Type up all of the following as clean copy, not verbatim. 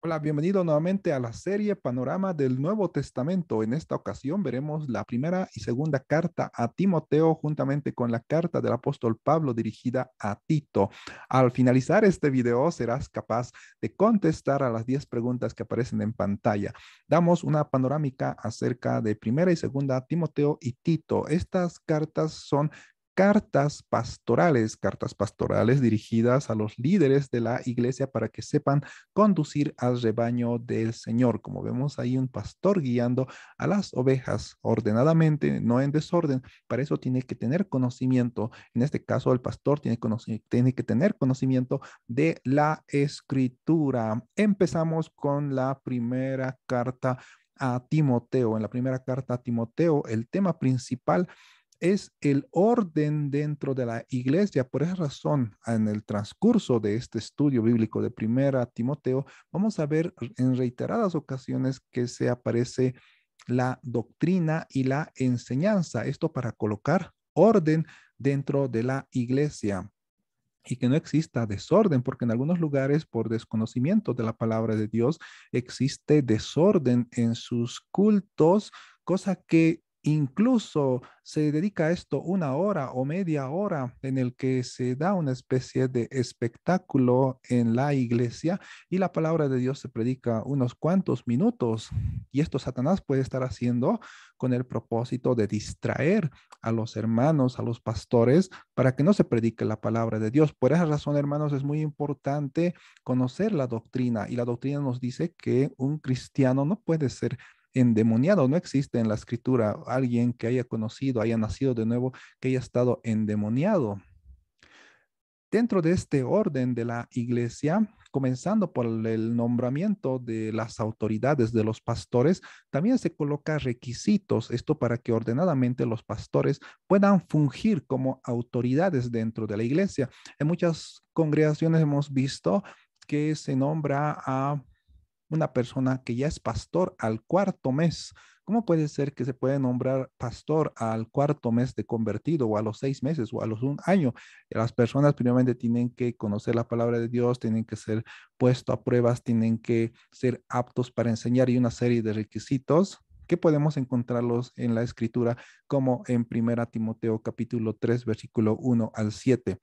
Hola, bienvenido nuevamente a la serie Panorama del Nuevo Testamento. En esta ocasión veremos la primera y segunda carta a Timoteo juntamente con la carta del apóstol Pablo dirigida a Tito. Al finalizar este video serás capaz de contestar a las 10 preguntas que aparecen en pantalla. Damos una panorámica acerca de primera y segunda Timoteo y Tito. Estas cartas son cartas pastorales dirigidas a los líderes de la iglesia para que sepan conducir al rebaño del Señor. Como vemos ahí un pastor guiando a las ovejas ordenadamente, no en desorden. Para eso tiene que tener conocimiento. En este caso, el pastor tiene que tener conocimiento de la escritura. Empezamos con la primera carta a Timoteo. En la primera carta a Timoteo, el tema principal es el orden dentro de la iglesia. Por esa razón, en el transcurso de este estudio bíblico de Primera Timoteo, vamos a ver en reiteradas ocasiones que se aparece la doctrina y la enseñanza. Esto para colocar orden dentro de la iglesia y que no exista desorden, porque en algunos lugares, por desconocimiento de la palabra de Dios, existe desorden en sus cultos, cosa que incluso se dedica a esto una hora o media hora en el que se da una especie de espectáculo en la iglesia y la palabra de Dios se predica unos cuantos minutos. Y esto Satanás puede estar haciendo con el propósito de distraer a los hermanos, a los pastores, para que no se predique la palabra de Dios. Por esa razón, hermanos, es muy importante conocer la doctrina y la doctrina nos dice que un cristiano no puede ser endemoniado. No existe en la escritura alguien que haya conocido, haya nacido de nuevo, que haya estado endemoniado. Dentro de este orden de la iglesia, comenzando por el nombramiento de las autoridades de los pastores, también se coloca requisitos, esto para que ordenadamente los pastores puedan fungir como autoridades dentro de la iglesia. En muchas congregaciones hemos visto que se nombra a una persona que ya es pastor al cuarto mes. ¿Cómo puede ser que se puede nombrar pastor al cuarto mes de convertido o a los 6 meses o a los un año? Las personas primeramente tienen que conocer la palabra de Dios, tienen que ser puestos a pruebas, tienen que ser aptos para enseñar y una serie de requisitos que podemos encontrarlos en la escritura como en Primera Timoteo capítulo 3 versículo 1 al 7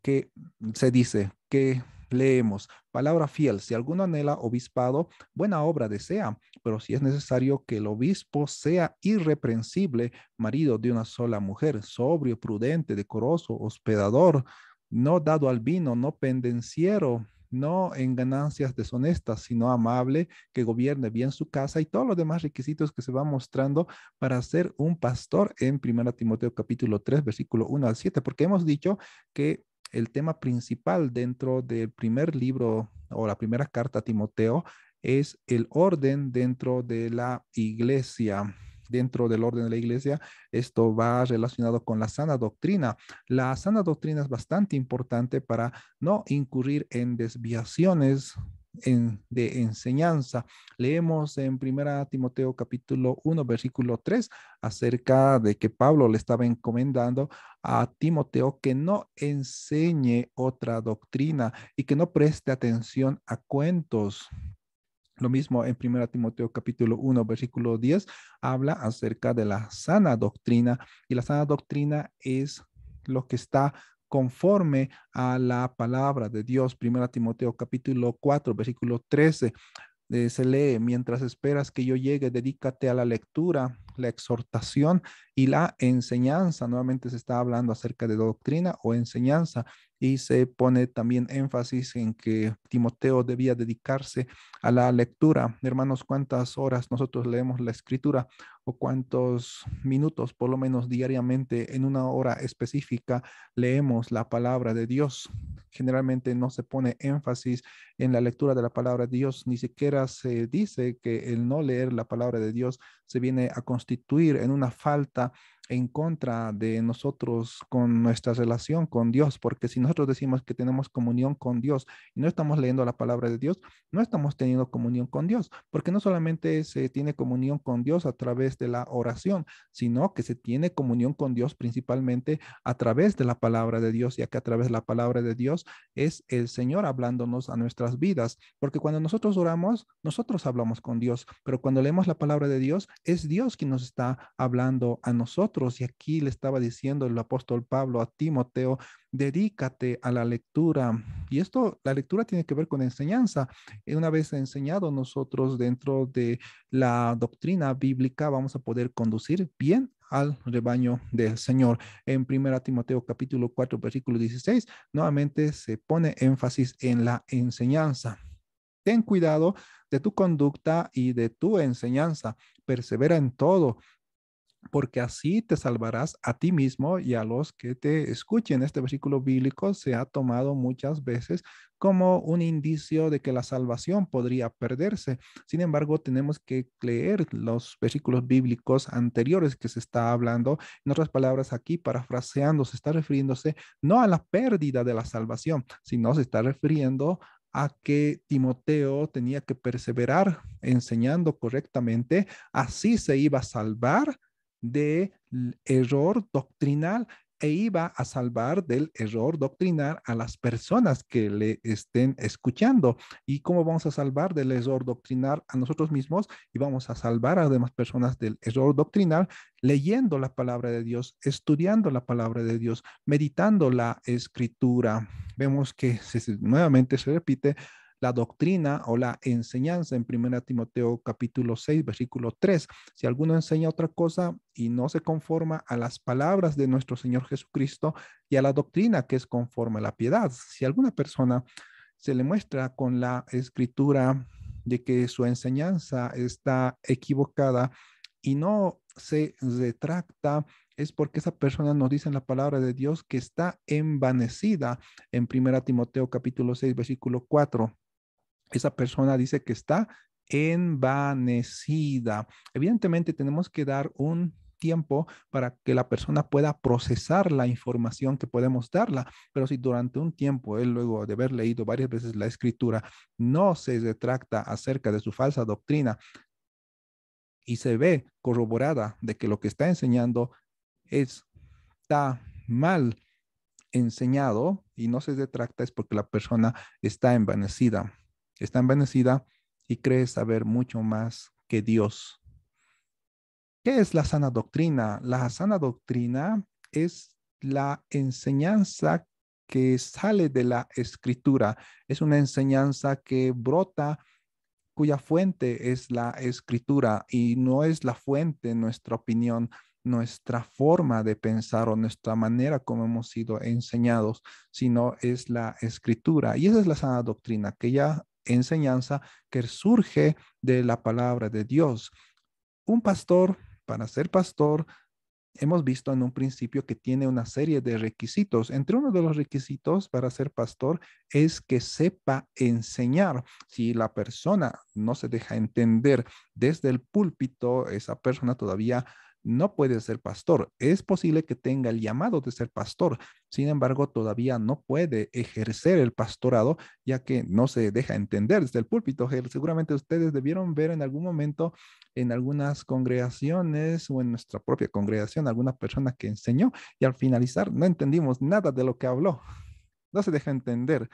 que se dice que leemos, palabra fiel, si alguno anhela obispado, buena obra desea, pero si es necesario que el obispo sea irreprensible, marido de una sola mujer, sobrio, prudente, decoroso, hospedador, no dado al vino, no pendenciero, no en ganancias deshonestas, sino amable, que gobierne bien su casa y todos los demás requisitos que se van mostrando para ser un pastor en 1 Timoteo capítulo 3 versículo 1 al 7, porque hemos dicho que el tema principal dentro del primer libro o la primera carta a Timoteo es el orden dentro de la iglesia. Dentro del orden de la iglesia, esto va relacionado con la sana doctrina. La sana doctrina es bastante importante para no incurrir en desviaciones de enseñanza. Leemos en Primera Timoteo capítulo 1 versículo 3 acerca de que Pablo le estaba encomendando a Timoteo que no enseñe otra doctrina y que no preste atención a cuentos. Lo mismo en 1 Timoteo capítulo 1 versículo 10 habla acerca de la sana doctrina y la sana doctrina es lo que está conforme a la palabra de Dios. 1 Timoteo capítulo 4 versículo 13 se lee, mientras esperas que yo llegue, dedícate a la lectura, la exhortación y la enseñanza. Nuevamente se está hablando acerca de doctrina o enseñanza y se pone también énfasis en que Timoteo debía dedicarse a la lectura. Hermanos, ¿cuántas horas nosotros leemos la escritura o cuántos minutos, por lo menos diariamente, en una hora específica, leemos la palabra de Dios? Generalmente no se pone énfasis en la lectura de la palabra de Dios, ni siquiera se dice que el no leer la palabra de Dios se viene a constituir en una falta en contra de nosotros con nuestra relación con Dios, porque si nosotros decimos que tenemos comunión con Dios y no estamos leyendo la palabra de Dios, no estamos teniendo comunión con Dios, porque no solamente se tiene comunión con Dios a través través de la oración, sino que se tiene comunión con Dios principalmente a través de la palabra de Dios, ya que a través de la palabra de Dios es el Señor hablándonos a nuestras vidas, porque cuando nosotros oramos, nosotros hablamos con Dios, pero cuando leemos la palabra de Dios, es Dios quien nos está hablando a nosotros. Y aquí le estaba diciendo el apóstol Pablo a Timoteo, dedícate a la lectura. Y esto, la lectura tiene que ver con enseñanza. Una vez enseñado nosotros dentro de la doctrina bíblica, vamos a poder conducir bien al rebaño del Señor. En 1 Timoteo capítulo 4, versículo 16, nuevamente se pone énfasis en la enseñanza. Ten cuidado de tu conducta y de tu enseñanza. Persevera en todo, porque así te salvarás a ti mismo y a los que te escuchen. Este versículo bíblico se ha tomado muchas veces como un indicio de que la salvación podría perderse. Sin embargo, tenemos que leer los versículos bíblicos anteriores que se está hablando. En otras palabras, aquí parafraseando, se está refiriéndose no a la pérdida de la salvación, sino se está refiriendo a que Timoteo tenía que perseverar enseñando correctamente, así se iba a salvar del error doctrinal e iba a salvar del error doctrinal a las personas que le estén escuchando. ¿Y cómo vamos a salvar del error doctrinal a nosotros mismos? Y vamos a salvar a las demás personas del error doctrinal leyendo la palabra de Dios, estudiando la palabra de Dios, meditando la escritura. Vemos que nuevamente se repite la doctrina o la enseñanza en 1 Timoteo capítulo 6, versículo 3. Si alguno enseña otra cosa y no se conforma a las palabras de nuestro Señor Jesucristo y a la doctrina que es conforme a la piedad, si alguna persona se le muestra con la escritura de que su enseñanza está equivocada y no se retracta, es porque esa persona nos dice en la palabra de Dios que está envanecida en 1 Timoteo capítulo 6, versículo 4. Esa persona dice que está envanecida. Evidentemente tenemos que dar un tiempo para que la persona pueda procesar la información que podemos darla, pero si durante un tiempo él luego de haber leído varias veces la escritura no se retracta acerca de su falsa doctrina y se ve corroborada de que lo que está enseñando está mal enseñado y no se retracta, es porque la persona está envanecida y cree saber mucho más que Dios. ¿Qué es la sana doctrina? La sana doctrina es la enseñanza que sale de la escritura. Es una enseñanza que brota, cuya fuente es la escritura y no es la fuente, nuestra opinión, nuestra forma de pensar o nuestra manera como hemos sido enseñados, sino es la escritura. Y esa es la sana doctrina, aquella enseñanza que surge de la palabra de Dios. Un pastor, para ser pastor, hemos visto en un principio que tiene una serie de requisitos. Entre uno de los requisitos para ser pastor es que sepa enseñar. Si la persona no se deja entender desde el púlpito, esa persona todavía no puede ser pastor. Es posible que tenga el llamado de ser pastor, sin embargo, todavía no puede ejercer el pastorado, ya que no se deja entender desde el púlpito. Seguramente ustedes debieron ver en algún momento en algunas congregaciones o en nuestra propia congregación alguna persona que enseñó y al finalizar no entendimos nada de lo que habló. No se deja entender.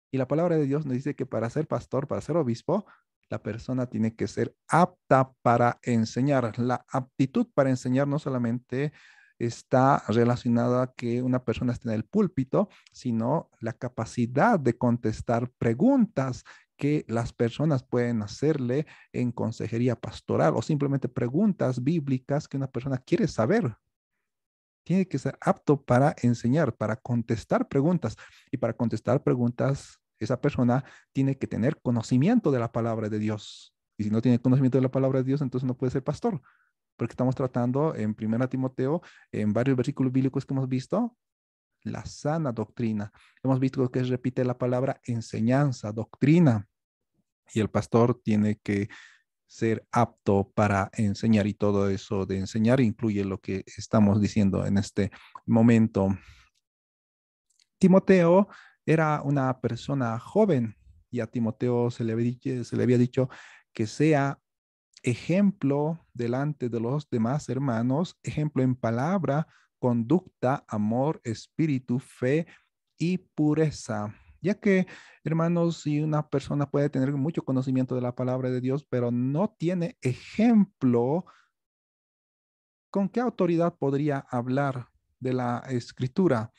Y la palabra de Dios nos dice que para ser pastor, para ser obispo, la persona tiene que ser apta para enseñar. La aptitud para enseñar no solamente está relacionada a que una persona esté en el púlpito, sino la capacidad de contestar preguntas que las personas pueden hacerle en consejería pastoral o simplemente preguntas bíblicas que una persona quiere saber. Tiene que ser apto para enseñar, para contestar preguntas. Y para contestar preguntas, esa persona tiene que tener conocimiento de la palabra de Dios. Y si no tiene conocimiento de la palabra de Dios, entonces no puede ser pastor. Porque estamos tratando en 1 Timoteo, en varios versículos bíblicos que hemos visto, la sana doctrina. Hemos visto que repite la palabra enseñanza, doctrina. Y el pastor tiene que ser apto para enseñar y todo eso de enseñar incluye lo que estamos diciendo en este momento. Timoteo era una persona joven y a Timoteo se le había dicho que sea ejemplo delante de los demás hermanos, ejemplo en palabra, conducta, amor, espíritu, fe y pureza. Ya que, hermanos, si una persona puede tener mucho conocimiento de la palabra de Dios, pero no tiene ejemplo, ¿con qué autoridad podría hablar de la escritura?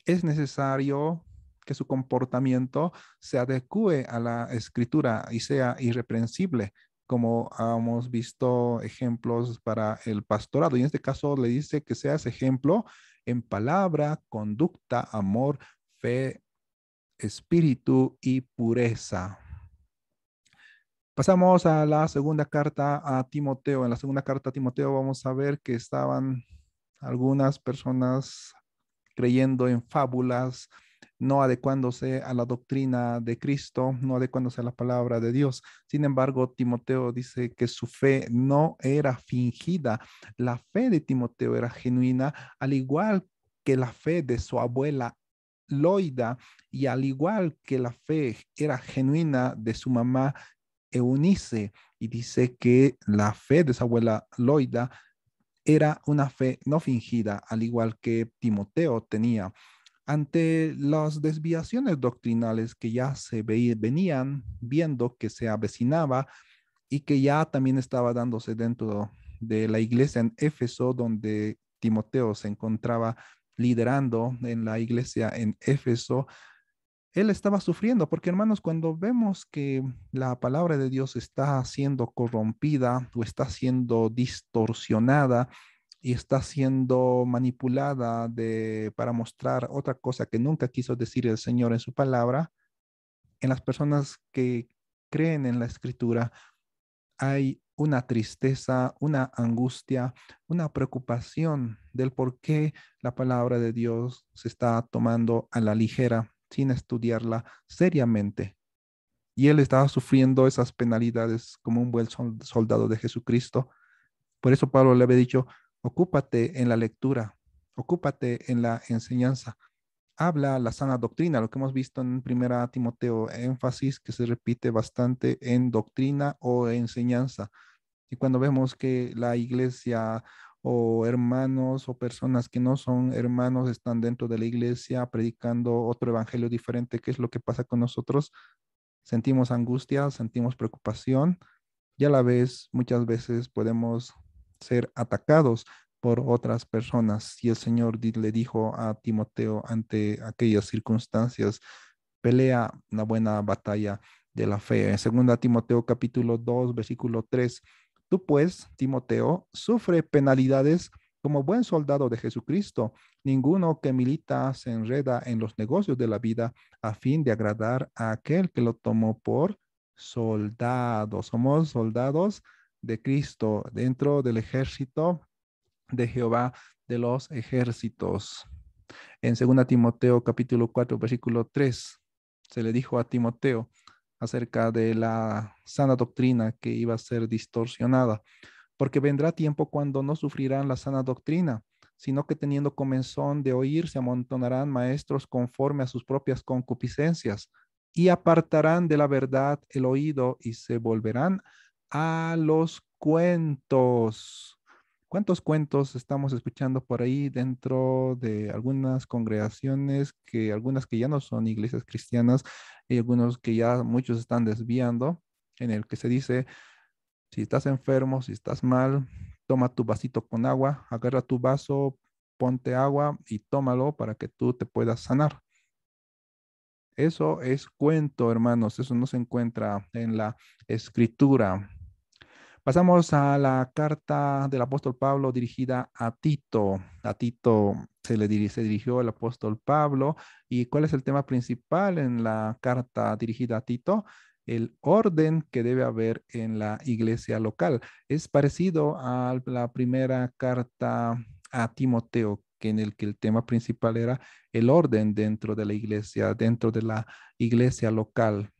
Es necesario que su comportamiento se adecue a la escritura y sea irreprensible, como hemos visto ejemplos para el pastorado. Y en este caso le dice que seas ejemplo en palabra, conducta, amor, fe, espíritu y pureza. Pasamos a la segunda carta a Timoteo. En la segunda carta a Timoteo vamos a ver que estaban algunas personas creyendo en fábulas, no adecuándose a la doctrina de Cristo, no adecuándose a la palabra de Dios. Sin embargo, Timoteo dice que su fe no era fingida. La fe de Timoteo era genuina, al igual que la fe de su abuela Loida, y al igual que la fe era genuina de su mamá Eunice, y dice que la fe de su abuela Loida era una fe no fingida, al igual que Timoteo tenía. Ante las desviaciones doctrinales que ya venían viendo que se avecinaba y que ya también estaba dándose dentro de la iglesia en Éfeso, donde Timoteo se encontraba liderando en la iglesia en Éfeso, él estaba sufriendo, porque hermanos, cuando vemos que la palabra de Dios está siendo corrompida o está siendo distorsionada y está siendo manipulada para mostrar otra cosa que nunca quiso decir el Señor en su palabra, en las personas que creen en la escritura hay una tristeza, una angustia, una preocupación del por qué la palabra de Dios se está tomando a la ligera sin estudiarla seriamente. Y él estaba sufriendo esas penalidades como un buen soldado de Jesucristo. Por eso Pablo le había dicho, ocúpate en la lectura, ocúpate en la enseñanza. Habla la sana doctrina, lo que hemos visto en primera Timoteo, énfasis que se repite bastante en doctrina o enseñanza. Y cuando vemos que la iglesia o hermanos o personas que no son hermanos están dentro de la iglesia predicando otro evangelio diferente, ¿qué es lo que pasa con nosotros? Sentimos angustia, sentimos preocupación y a la vez muchas veces podemos ser atacados por otras personas. Y el Señor le dijo a Timoteo ante aquellas circunstancias, pelea una buena batalla de la fe. En 2 Timoteo capítulo 2, versículo 3, tú pues, Timoteo, sufre penalidades como buen soldado de Jesucristo. Ninguno que milita se enreda en los negocios de la vida a fin de agradar a aquel que lo tomó por soldado. Somos soldados de Cristo dentro del ejército de Jehová de los ejércitos. En 2 Timoteo capítulo 4, versículo 3, se le dijo a Timoteo acerca de la sana doctrina que iba a ser distorsionada, porque vendrá tiempo cuando no sufrirán la sana doctrina, sino que teniendo comezón de oír, se amontonarán maestros conforme a sus propias concupiscencias y apartarán de la verdad el oído y se volverán a los cuentos. ¿Cuántos cuentos estamos escuchando por ahí dentro de algunas congregaciones, que algunas que ya no son iglesias cristianas y algunos que ya muchos están desviando, en el que se dice, si estás enfermo, si estás mal, toma tu vasito con agua, agarra tu vaso, ponte agua y tómalo para que tú te puedas sanar? Eso es cuento, hermanos, eso no se encuentra en la escritura. Pasamos a la carta del apóstol Pablo dirigida a Tito. A Tito se dirigió el apóstol Pablo. ¿Y cuál es el tema principal en la carta dirigida a Tito? El orden que debe haber en la iglesia local. Es parecido a la primera carta a Timoteo, que en el que el tema principal era el orden dentro de la iglesia local.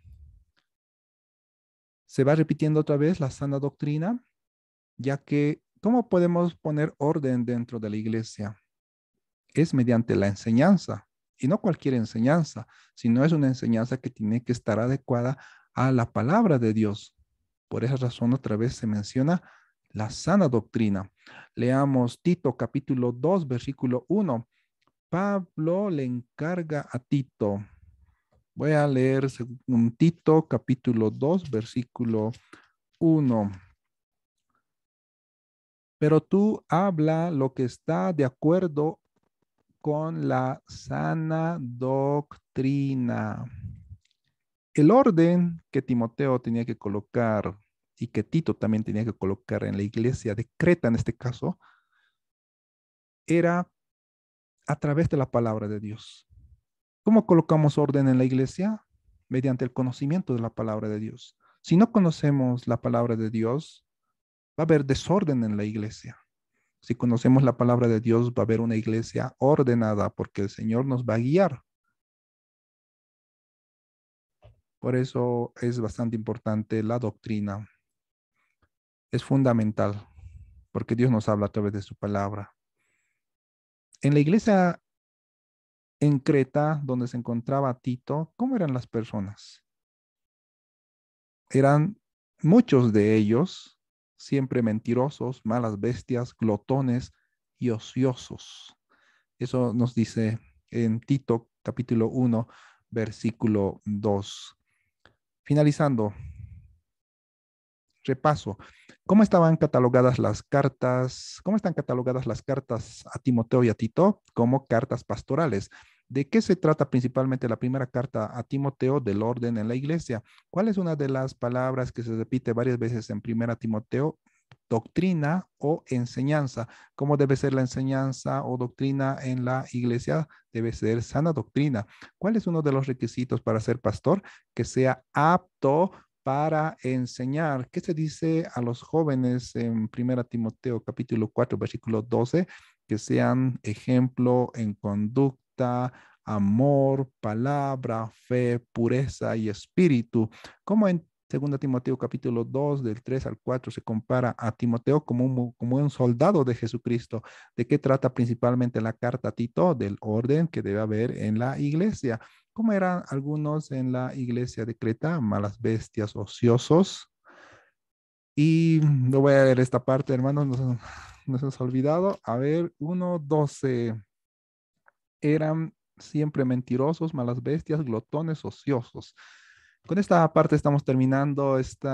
Se va repitiendo otra vez la sana doctrina, ya que ¿cómo podemos poner orden dentro de la iglesia? Es mediante la enseñanza, y no cualquier enseñanza, sino es una enseñanza que tiene que estar adecuada a la palabra de Dios. Por esa razón otra vez se menciona la sana doctrina. Leamos Tito capítulo 2, versículo 1. Pablo le encarga a Tito. Voy a leer un Tito capítulo 2, versículo 1. Pero tú habla lo que está de acuerdo con la sana doctrina. El orden que Timoteo tenía que colocar y que Tito también tenía que colocar en la iglesia de Creta, en este caso, era a través de la palabra de Dios. ¿Cómo colocamos orden en la iglesia? Mediante el conocimiento de la palabra de Dios. Si no conocemos la palabra de Dios, va a haber desorden en la iglesia. Si conocemos la palabra de Dios, va a haber una iglesia ordenada porque el Señor nos va a guiar. Por eso es bastante importante la doctrina. Es fundamental porque Dios nos habla a través de su palabra. En la iglesia en Creta, donde se encontraba Tito, ¿cómo eran las personas? Eran muchos de ellos siempre mentirosos, malas bestias, glotones y ociosos. Eso nos dice en Tito capítulo 1, versículo 2. Finalizando, repaso. ¿Cómo estaban catalogadas las cartas? ¿Cómo están catalogadas las cartas a Timoteo y a Tito? Como cartas pastorales. ¿De qué se trata principalmente la primera carta a Timoteo del orden en la iglesia? ¿Cuál es una de las palabras que se repite varias veces en primera Timoteo? Doctrina o enseñanza. ¿Cómo debe ser la enseñanza o doctrina en la iglesia? Debe ser sana doctrina. ¿Cuál es uno de los requisitos para ser pastor? Que sea apto para enseñar. ¿Qué se dice a los jóvenes en primera Timoteo capítulo 4, versículo 12? Que sean ejemplo en conducta, amor, palabra, fe, pureza y espíritu. Como en segunda Timoteo capítulo 2, del 3 al 4, se compara a Timoteo como un soldado de Jesucristo. ¿De qué trata principalmente la carta a Tito? Del orden que debe haber en la iglesia. ¿Cómo eran algunos en la iglesia de Creta? Malas bestias, ociosos. Y no voy a ver esta parte, hermanos, nos hemos olvidado. A ver, 1, 12. Eran siempre mentirosos, malas bestias, glotones, ociosos. Con esta parte estamos terminando este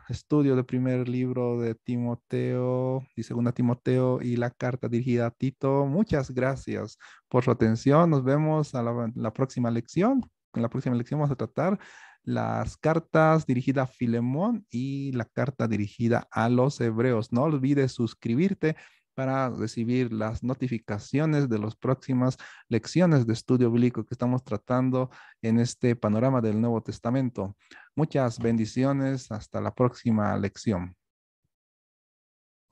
estudio del primer libro de Timoteo y segunda Timoteo y la carta dirigida a Tito. Muchas gracias por su atención. Nos vemos a la próxima lección. En la próxima lección vamos a tratar las cartas dirigidas a Filemón y la carta dirigida a los hebreos. No olvides suscribirte para recibir las notificaciones de las próximas lecciones de estudio bíblico que estamos tratando en este panorama del Nuevo Testamento. Muchas bendiciones. Hasta la próxima lección.